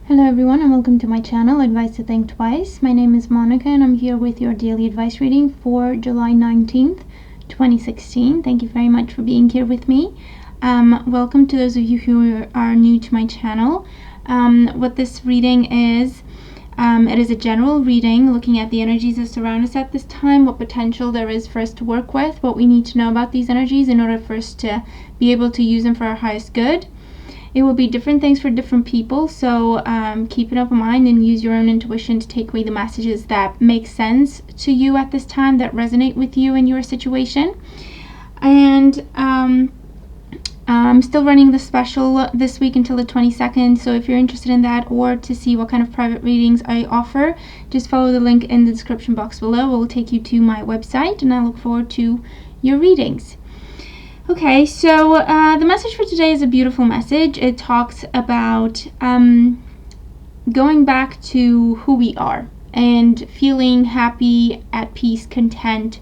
Hello everyone and welcome to my channel, Advice to Think Twice. My name is Monica and I'm here with your daily advice reading for July 19th, 2016. Thank you very much for being here with me. Welcome to those of you who are new to my channel. What this reading is, it is a general reading looking at the energies that surround us at this time, what potential there is for us to work with, what we need to know about these energies in order for us to be able to use them for our highest good. It will be different things for different people, so keep an open mind and use your own intuition to take away the messages that make sense to you at this time, that resonate with you in your situation. And I'm still running the special this week until the 22nd, so if you're interested in that or to see what kind of private readings I offer, just follow the link in the description box below. It will take you to my website, and I look forward to your readings. Okay, so the message for today is a beautiful message. It talks about going back to who we are and feeling happy, at peace, content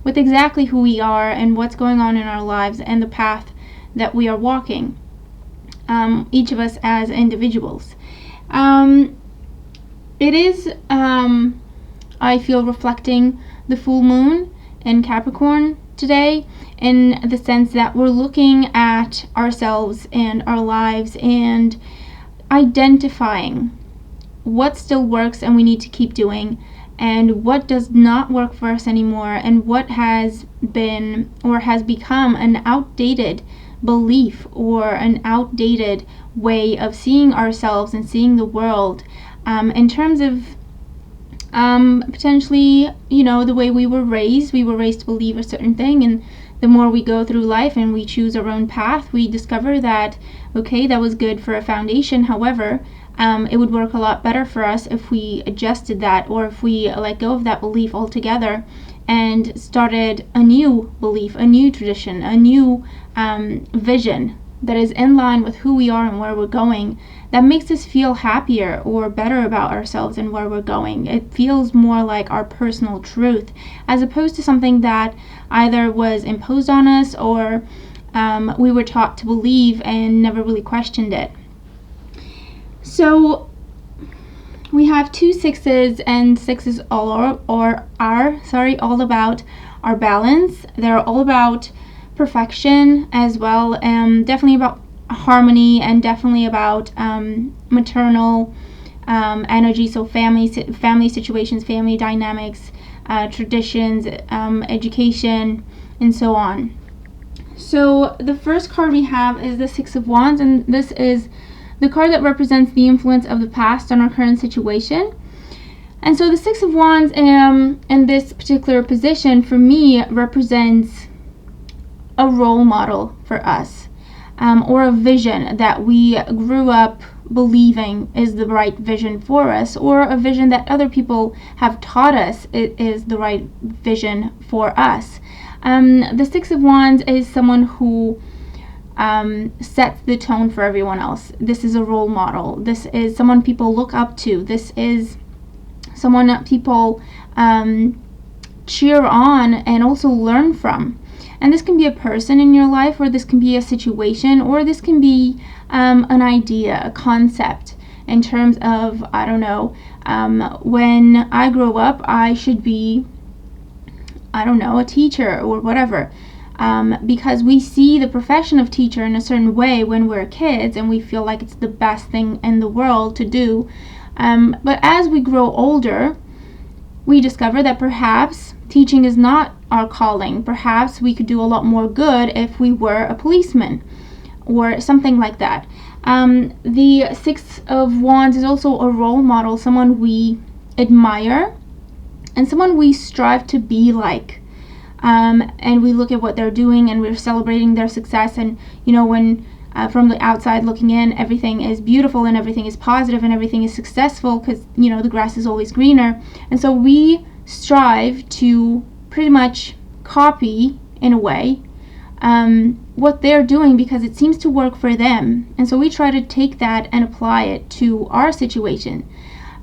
with exactly who we are and what's going on in our lives and the path that we are walking, each of us as individuals. It is, I feel, reflecting the full moon in Capricorn today, in the sense that we're looking at ourselves and our lives and identifying what still works and we need to keep doing, and what does not work for us anymore, and what has been or has become an outdated belief or an outdated way of seeing ourselves and seeing the world, in terms of potentially, the way we were raised to believe a certain thing. And the more we go through life and we choose our own path, we discover that, okay, that was good for a foundation. However, it would work a lot better for us if we adjusted that, or if we let go of that belief altogether and started a new belief, a new tradition, a new vision that is in line with who we are and where we're going, that makes us feel happier or better about ourselves and where we're going. It feels more like our personal truth, as opposed to something that either was imposed on us or we were taught to believe and never really questioned it. So we have two sixes, and sixes are all about our balance. They're all about perfection as well, definitely about harmony, and definitely about maternal energy, so family situations, family dynamics, traditions, education, and so on. So the first card we have is the Six of Wands, and this is the card that represents the influence of the past on our current situation. And so the Six of Wands in this particular position for me represents a role model for us, or a vision that we grew up believing is the right vision for us, or a vision that other people have taught us it is the right vision for us. The Six of Wands is someone who sets the tone for everyone else. This is a role model. This is someone people look up to. This is someone that people cheer on and also learn from. And this can be a person in your life, or this can be a situation, or this can be an idea, a concept, in terms of, I don't know, when I grow up, I should be, I don't know, a teacher or whatever. Because we see the profession of teacher in a certain way when we're kids, and we feel like it's the best thing in the world to do. But as we grow older, we discover that perhaps teaching is not our calling. Perhaps we could do a lot more good if we were a policeman or something like that. The Six of Wands is also a role model, someone we admire and someone we strive to be like. And we look at what they're doing and we're celebrating their success. And when from the outside looking in, everything is beautiful and everything is positive and everything is successful, because the grass is always greener. And so we strive to pretty much copy, in a way, what they're doing, because it seems to work for them. And so we try to take that and apply it to our situation.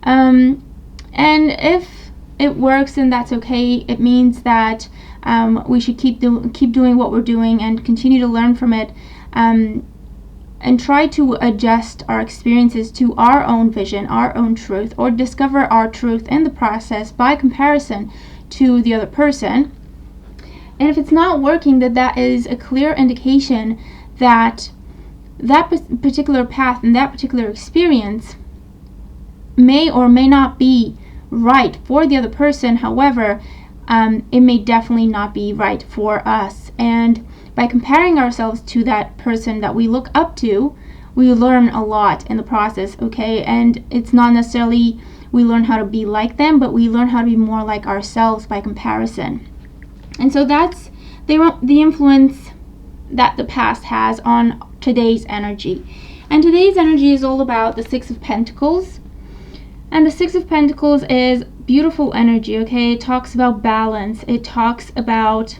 And if it works, then that's okay. It means that we should keep doing what we're doing and continue to learn from it. and try to adjust our experiences to our own vision, our own truth, or discover our truth in the process by comparison to the other person. And if it's not working, that is a clear indication that that particular path and that particular experience may or may not be right for the other person. However, it may definitely not be right for us. And by comparing ourselves to that person that we look up to, we learn a lot in the process, okay? And it's not necessarily we learn how to be like them, but we learn how to be more like ourselves by comparison. And so that's the influence that the past has on today's energy. And today's energy is all about the Six of Pentacles. And the Six of Pentacles is beautiful energy, okay? It talks about balance. It talks about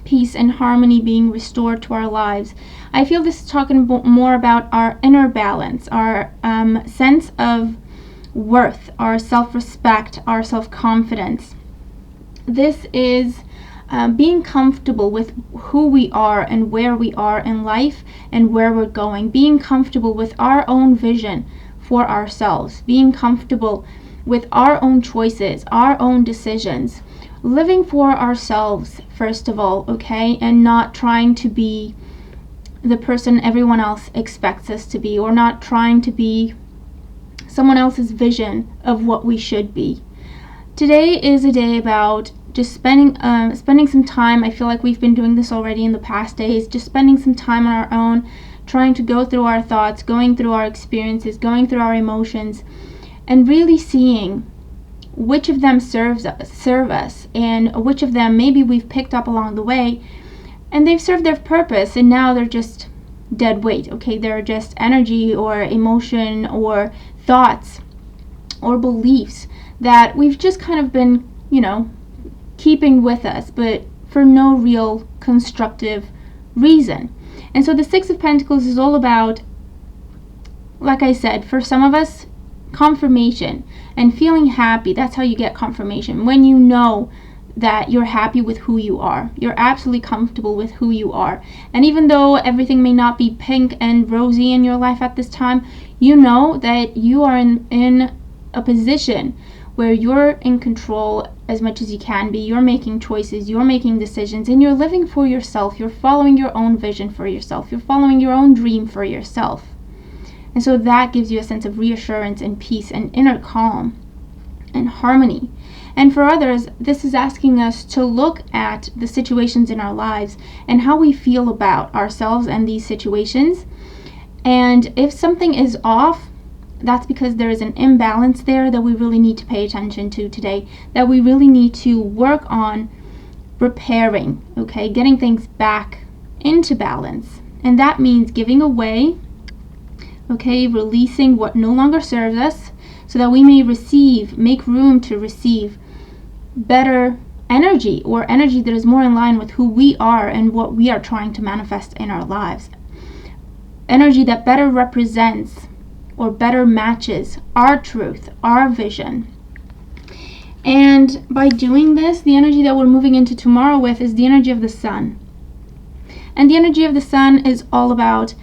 peace and harmony being restored to our lives. I feel this is talking more about our inner balance, our sense of worth, our self-respect, our self-confidence. This is being comfortable with who we are and where we are in life and where we're going. Being comfortable with our own vision for ourselves. Being comfortable with our own choices, our own decisions. Living for ourselves, first of all, okay? And not trying to be the person everyone else expects us to be, or not trying to be someone else's vision of what we should be. Today is a day about just spending some time. I feel like we've been doing this already in the past days, just spending some time on our own, trying to go through our thoughts, going through our experiences, going through our emotions, and really seeing which of them serve us, and which of them maybe we've picked up along the way, and they've served their purpose, and now they're just dead weight, okay? They're just energy or emotion or thoughts or beliefs that we've just kind of been, keeping with us, but for no real constructive reason. And so the Six of Pentacles is all about, like I said, for some of us, confirmation and feeling happy. That's how you get confirmation. When you know that you're happy with who you are, you're absolutely comfortable with who you are. And even though everything may not be pink and rosy in your life at this time, you know that you are in a position where you're in control as much as you can be. You're making choices, you're making decisions, and you're living for yourself. You're following your own vision for yourself. You're following your own dream for yourself. And so that gives you a sense of reassurance and peace and inner calm and harmony. And for others, this is asking us to look at the situations in our lives and how we feel about ourselves and these situations. And if something is off, that's because there is an imbalance there that we really need to pay attention to today, that we really need to work on repairing, okay, getting things back into balance. And that means giving away, okay, releasing what no longer serves us so that we may make room to receive better energy, or energy that is more in line with who we are and what we are trying to manifest in our lives. Energy that better represents or better matches our truth, our vision. And by doing this, the energy that we're moving into tomorrow with is the energy of the sun. And the energy of the sun is all about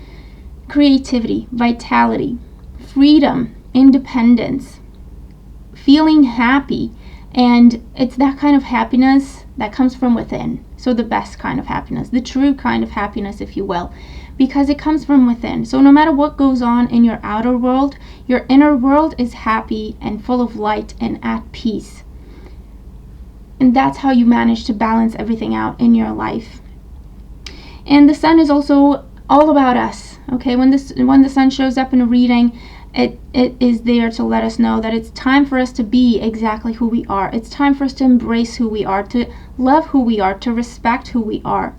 creativity, vitality, freedom, independence, feeling happy. And it's that kind of happiness that comes from within. So the best kind of happiness, the true kind of happiness, if you will, because it comes from within. So no matter what goes on in your outer world, your inner world is happy and full of light and at peace. And that's how you manage to balance everything out in your life. And the sun is also all about us, okay? When the sun shows up in a reading, it is there to let us know that it's time for us to be exactly who we are. It's time for us to embrace who we are, to love who we are, to respect who we are.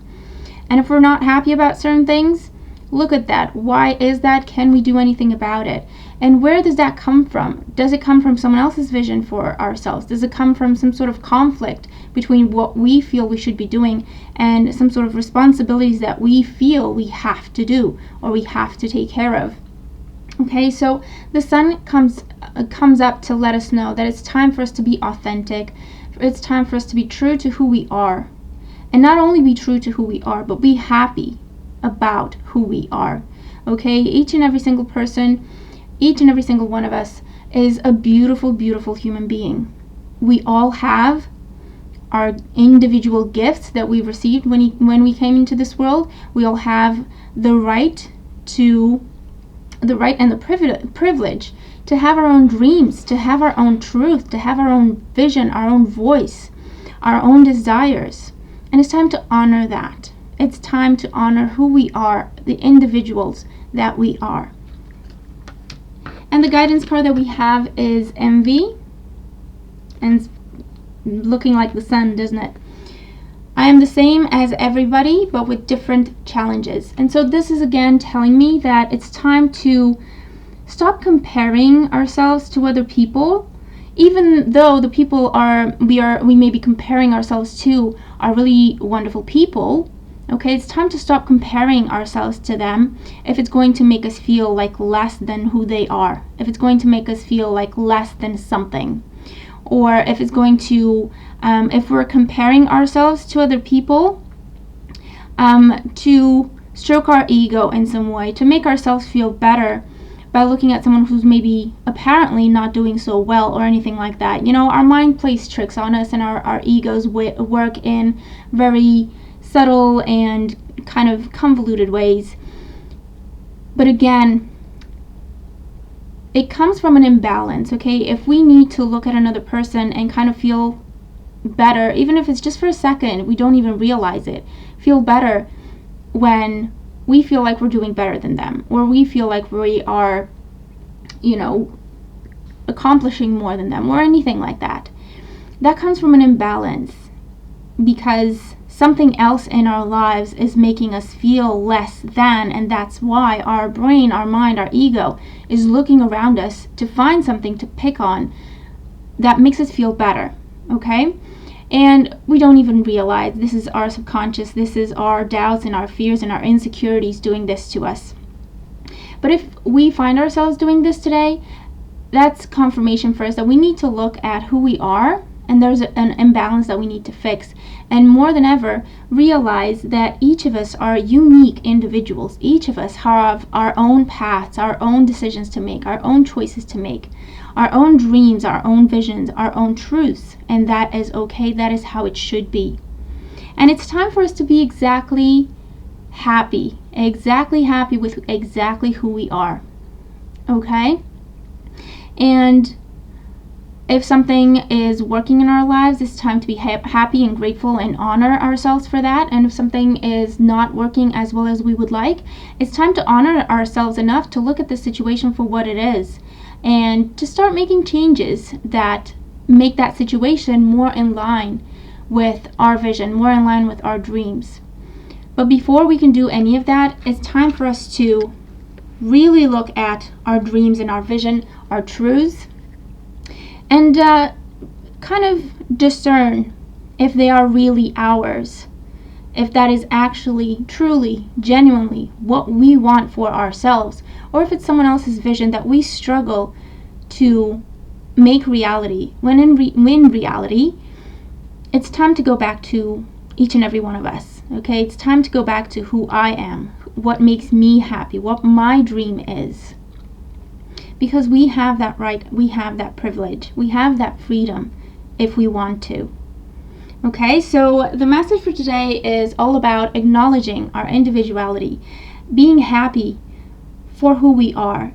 And if we're not happy about certain things, look at that. Why is that? Can we do anything about it? And where does that come from? Does it come from someone else's vision for ourselves? Does it come from some sort of conflict between what we feel we should be doing and some sort of responsibilities that we feel we have to do or we have to take care of? Okay, so the sun comes up to let us know that it's time for us to be authentic. It's time for us to be true to who we are. And not only be true to who we are, but be happy about who we are. Okay, each and every single person, each and every single one of us is a beautiful, beautiful human being. We all have our individual gifts that we received when we came into this world. We all have the right and the privilege to have our own dreams, to have our own truth, to have our own vision, our own voice, our own desires. And it's time to honor that. It's time to honor who we are, the individuals that we are. And the guidance card that we have is envy, and it's looking like the sun, doesn't it? I am the same as everybody, but with different challenges. And so this is again telling me that it's time to stop comparing ourselves to other people, even though the people we may be comparing ourselves to are really wonderful people. Okay, it's time to stop comparing ourselves to them if it's going to make us feel like less than who they are, if it's going to make us feel like less than something, or if it's going to, if we're comparing ourselves to other people to stroke our ego in some way, to make ourselves feel better by looking at someone who's maybe apparently not doing so well or anything like that. You know, our mind plays tricks on us, and our egos work in very subtle and kind of convoluted ways. But again, it comes from an imbalance, okay? If we need to look at another person and kind of feel better, even if it's just for a second, we don't even realize it, feel better when we feel like we're doing better than them, or we feel like we are, you know, accomplishing more than them, or anything like that. That comes from an imbalance because something else in our lives is making us feel less than, and that's why our brain, our mind, our ego is looking around us to find something to pick on that makes us feel better, okay? And we don't even realize this is our subconscious, this is our doubts and our fears and our insecurities doing this to us. But if we find ourselves doing this today, that's confirmation for us that we need to look at who we are, and there's an imbalance that we need to fix. And more than ever, realize that each of us are unique individuals. Each of us have our own paths, our own decisions to make, our own choices to make, our own dreams, our own visions, our own truths. And that is okay. That is how it should be. And it's time for us to be exactly happy with exactly who we are. Okay? And if something is working in our lives, it's time to be happy and grateful and honor ourselves for that. And if something is not working as well as we would like, it's time to honor ourselves enough to look at the situation for what it is and to start making changes that make that situation more in line with our vision, more in line with our dreams. But before we can do any of that, it's time for us to really look at our dreams and our vision, our truths, and kind of discern if they are really ours, if that is actually, truly, genuinely what we want for ourselves, or if it's someone else's vision that we struggle to make reality, when in reality, it's time to go back to each and every one of us, okay? It's time to go back to who I am, what makes me happy, what my dream is. Because we have that right, we have that privilege, we have that freedom if we want to. Okay, so the message for today is all about acknowledging our individuality, being happy for who we are.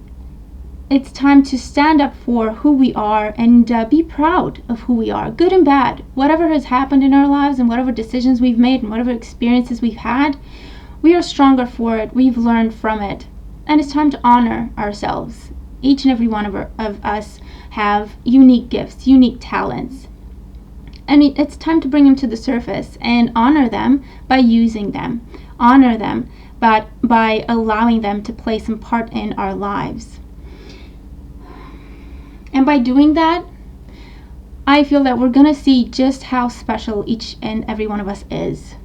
It's time to stand up for who we are and be proud of who we are, good and bad. Whatever has happened in our lives and whatever decisions we've made and whatever experiences we've had, we are stronger for it. We've learned from it. And it's time to honor ourselves. Each and every one of us have unique gifts, unique talents. And it's time to bring them to the surface and honor them by using them. Honor them by allowing them to play some part in our lives. And by doing that, I feel that we're going to see just how special each and every one of us is.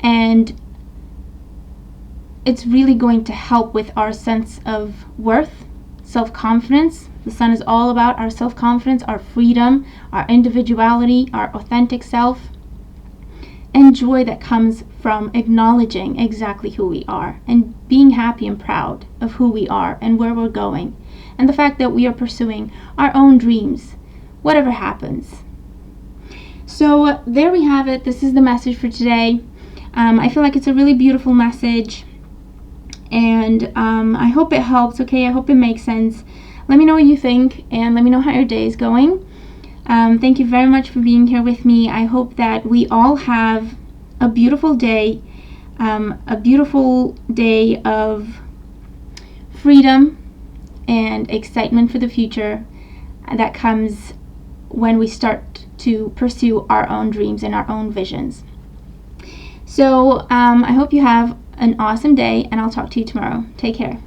And it's really going to help with our sense of worth, self-confidence. The sun is all about our self-confidence, our freedom, our individuality, our authentic self. and joy that comes from acknowledging exactly who we are and being happy and proud of who we are and where we're going, and the fact that we are pursuing our own dreams, whatever happens. So there we have it. This is the message for today. I feel like it's a really beautiful message, and I hope it helps. Okay, I hope it makes sense. Let me know what you think, and let me know how your day is going. Thank you very much for being here with me. I hope that we all have a beautiful day of freedom and excitement for the future that comes when we start to pursue our own dreams and our own visions. So I hope you have an awesome day, and I'll talk to you tomorrow. Take care.